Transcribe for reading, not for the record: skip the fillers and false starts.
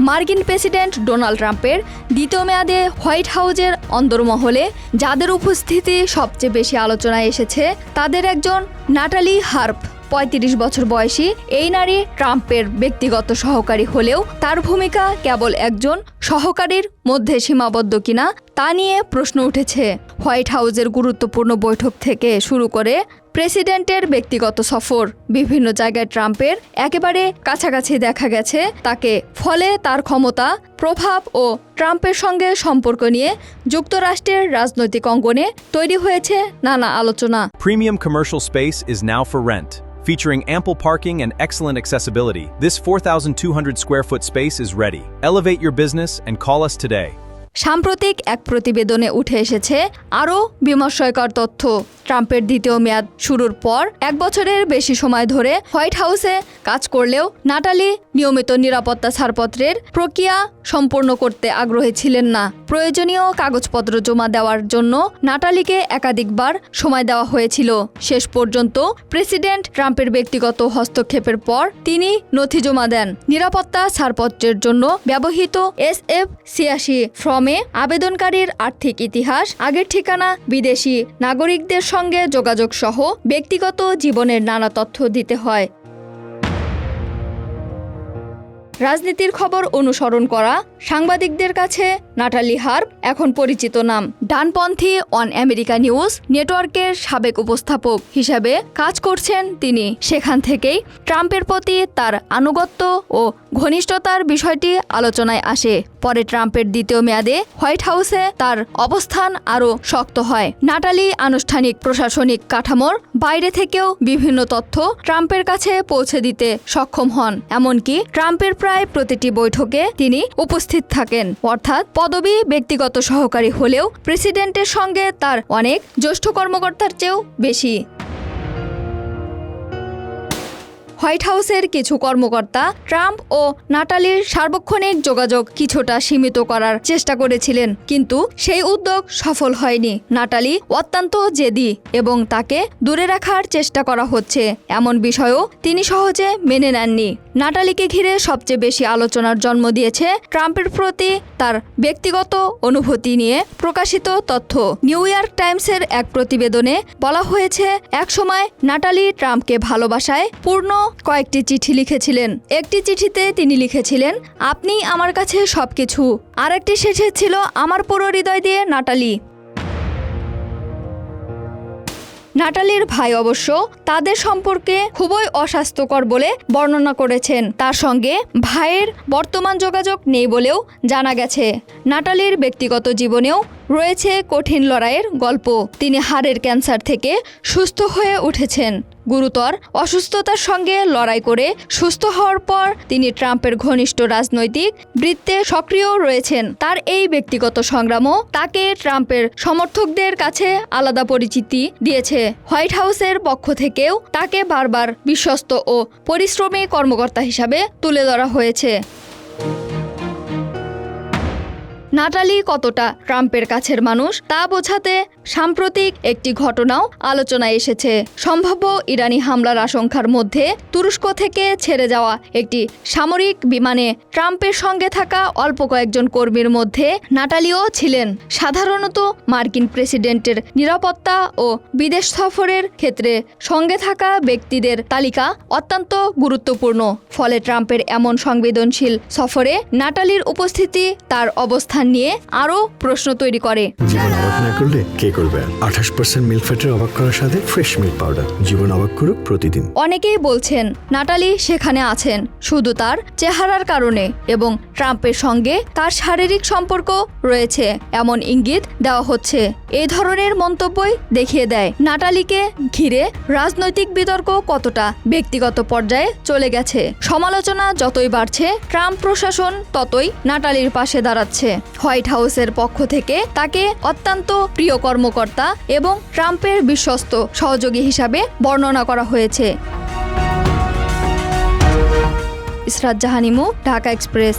মার্কিন president Donald ট্রাম্পের দ্বিতীয় মেয়াদে হোয়াইট হাউজের অন্দরমহলে যাদের উপস্থিতি সবচেয়ে বেশি আলোচনায় এসেছে তাদের একজন নাটালি হার্প। ৩৫ বছর বয়সী এই নারী ট্রাম্পের ব্যক্তিগত সহকারী হলেও তার ভূমিকা কেবল একজন সহকারীর মধ্যে সীমাবদ্ধ কিনা তা নিয়ে প্রশ্ন উঠেছে। হোয়াইট হাউজের গুরুত্বপূর্ণ বৈঠক থেকে শুরু করে প্রেসিডেন্টের ব্যক্তিগত সফর, বিভিন্ন জায়গায় ট্রাম্পের একেবারে কাছাকাছি দেখা গেছে তাকে। ফলে তার ক্ষমতা, প্রভাব ও ট্রাম্পের সঙ্গে সম্পর্ক নিয়ে যুক্তরাষ্ট্রের রাজনৈতিক অঙ্গনে তৈরি হয়েছে নানা আলোচনা। Premium commercial space is now for rent. Featuring ample parking and excellent accessibility, this 4,200 square foot space is ready. Elevate your business and call us today. সাম্প্রতিক এক প্রতিবেদনে উঠে এসেছে আরও বিমর্ষকর তথ্য। ট্রাম্পের দ্বিতীয় মেয়াদ শুরুর পর 1 বছরের বেশি সময় ধরে হোয়াইট হাউসে কাজ করলেও নাটালি নিয়মিত নিরাপত্তা ছাড়পত্রের প্রক্রিয়া সম্পূর্ণ করতে আগ্রহী ছিলেন না। প্রয়োজনীয় কাগজপত্র জমা দেওয়ার জন্য নাটালিকে একাধিকবার সময় দেওয়া হয়েছিল। শেষ পর্যন্ত প্রেসিডেন্ট ট্রাম্পের ব্যক্তিগত হস্তক্ষেপের পর তিনি নথি জমা দেন। নিরাপত্তা ছাড়পত্রের জন্য ব্যবহৃত SF-86 ফর্মে আবেদনকারীর আর্থিক ইতিহাস, আগের ঠিকানা, বিদেশি নাগরিকদের সঙ্গে যোগাযোগ সহ ব্যক্তিগত জীবনের নানা তথ্য দিতে হয়। রাজনীতির খবর অনুসরণ করা সাংবাদিকদের কাছে নাটালি হার্প এখন পরিচিত নাম। ডানপন্থী অন আমেরিকা নিউজ নেটওয়ার্কের সাবেক উপস্থাপক হিসাবে কাজ করছেন তিনি। সেখান থেকেই ট্রাম্পের প্রতি তার আনুগত্য ও ঘনিষ্ঠতার বিষয়টি আলোচনায় আসে। পরে ট্রাম্পের দ্বিতীয় মেয়াদে হোয়াইট হাউসে তার অবস্থান আরও শক্ত হয়। নাটালি আনুষ্ঠানিক প্রশাসনিক কাঠামোর বাইরে থেকেও বিভিন্ন তথ্য ট্রাম্পের কাছে পৌঁছে দিতে সক্ষম হন। এমনকি ট্রাম্পের প্রায় প্রতিটি বৈঠকে তিনি উপস্থিত থাকেন। অর্থাৎ পদবি ব্যক্তিগত সহকারী হলেও প্রেসিডেন্টের সঙ্গে তার অনেক জ্যেষ্ঠ কর্মকর্তার চেয়েও বেশি। হোয়াইট হাউসের কিছু কর্মকর্তা ট্রাম্প ও নাটালির সার্বক্ষণিক যোগাযোগ কিছুটা সীমিত করার চেষ্টা করেছিলেন, কিন্তু সেই উদ্যোগ সফল হয়নি। নাটালি অত্যন্ত জেদি এবং তাকে দূরে রাখার চেষ্টা করা হচ্ছে এমন বিষয়ও তিনি সহজে মেনে নেননি। নাটালিকে ঘিরে সবচেয়ে বেশি আলোচনার জন্ম দিয়েছে ট্রাম্পের প্রতি তার ব্যক্তিগত অনুভূতি নিয়ে প্রকাশিত তথ্য। নিউ ইয়র্ক টাইমসের এক প্রতিবেদনে বলা হয়েছে, একসময় নাটালি ট্রাম্পকে ভালোবাসায় পূর্ণ কয়েকটি চিঠি লিখেছিলেন। একটি চিঠিতে তিনি লিখেছিলেন, আপনি আমার কাছে সবকিছু। আরেকটি শেষে ছিল, আমার পুরো হৃদয় দিয়ে নাটালি। নাটালির ভাই অবশ্য তাদের সম্পর্কে খুবই অস্বাস্থ্যকর বলে বর্ণনা করেছেন। তার সঙ্গে ভাইয়ের বর্তমান যোগাযোগ নেই বলেও জানা গেছে। নাটালির ব্যক্তিগত জীবনেও রয়েছে কঠিন লড়াইয়ের গল্প। তিনি হাড়ের ক্যান্সার থেকে সুস্থ হয়ে উঠেছেন। গুরুতর অসুস্থতার সঙ্গে লড়াই করে সুস্থ হওয়ার পর তিনি ট্রাম্পের ঘনিষ্ঠ রাজনৈতিক বৃত্তে সক্রিয় রয়েছেন। তার এই ব্যক্তিগত সংগ্রামও তাকে ট্রাম্পের সমর্থকদের কাছে আলাদা পরিচিতি দিয়েছে। হোয়াইট হাউসের পক্ষ থেকেও তাকে বারবার বিশ্বস্ত ও পরিশ্রমী কর্মকর্তা হিসাবে তুলে ধরা হয়েছে। নাটালি কতটা ট্রাম্পের কাছের মানুষ তা বোঝাতে সাম্প্রতিক একটি ঘটনাও আলোচনায় এসেছে। সম্ভাব্য ইরানি হামলার আশঙ্কার মধ্যে তুরস্ক থেকে ছেড়ে যাওয়া একটি সামরিক বিমানে ট্রাম্পের সঙ্গে থাকা অল্প কয়েকজন কর্মীর মধ্যে নাটালিও ছিলেন। সাধারণত মার্কিন প্রেসিডেন্টের নিরাপত্তা ও বিদেশ সফরের ক্ষেত্রে সঙ্গে থাকা ব্যক্তিদের তালিকা অত্যন্ত গুরুত্বপূর্ণ। ফলে ট্রাম্পের এমন সংবেদনশীল সফরে নাটালির উপস্থিতি তার অবস্থান নিয়ে আরও প্রশ্ন তৈরি করে। জীবন অবাক না করলে কে করবে? 28% মিল্ক ফ্যাটের অবাক করার সাথে ফ্রেশ মিল্ক পাউডার। জীবন অবাক করুক প্রতিদিন। অনেকেই বলছেন নাটালি সেখানে আছেন শুধু তার চেহারার কারণে এবং ট্রাম্পের সঙ্গে তার শারীরিক সম্পর্ক রয়েছে এমন ইঙ্গিত দেওয়া হচ্ছে। এই ধরনের মন্তব্যই দেখিয়ে দেয় নাটালিকে ঘিরে রাজনৈতিক বিতর্ক কতটা ব্যক্তিগত পর্যায়ে চলে গেছে। সমালোচনা যতই বাড়ছে, ট্রাম্প প্রশাসন ততই নাটালির পাশে দাঁড়াচ্ছে। হোয়াইট হাউসের পক্ষ থেকে তাকে অত্যন্ত প্রিয় কর্মকর্তা এবং ট্রাম্পের বিশ্বস্ত সহযোগী হিসাবে বর্ণনা করা হয়েছে। ইসরাত জাহান ইমু, ঢাকা এক্সপ্রেস।